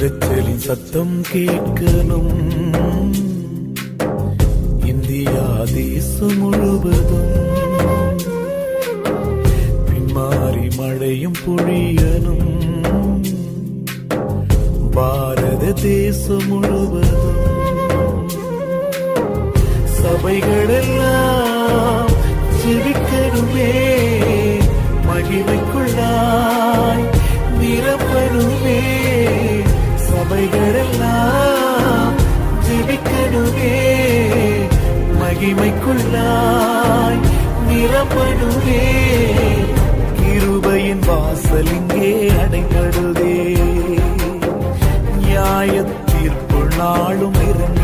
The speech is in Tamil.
இரைச்சலின் சத்தம் கேட்கணும் இந்தியா தேசம் முழுவதும். பின்மாறி மழையும் பொழியனும் பாரத தேசம் முழுவதும். சபைகளெல்லாம் ஜெபிக்கணுமே, மகிமைக்குள்ளாய் நிரப்பணுமே. சபைகளெல்லாம் ஜெபிக்கணுமே, மகிமைக்குள்ளாய் நிரப்பணுமே. கிருபையின் வாசல் இங்கே அடைபடுதே, நியாய தீர்ப்பு நாளும் இறங்க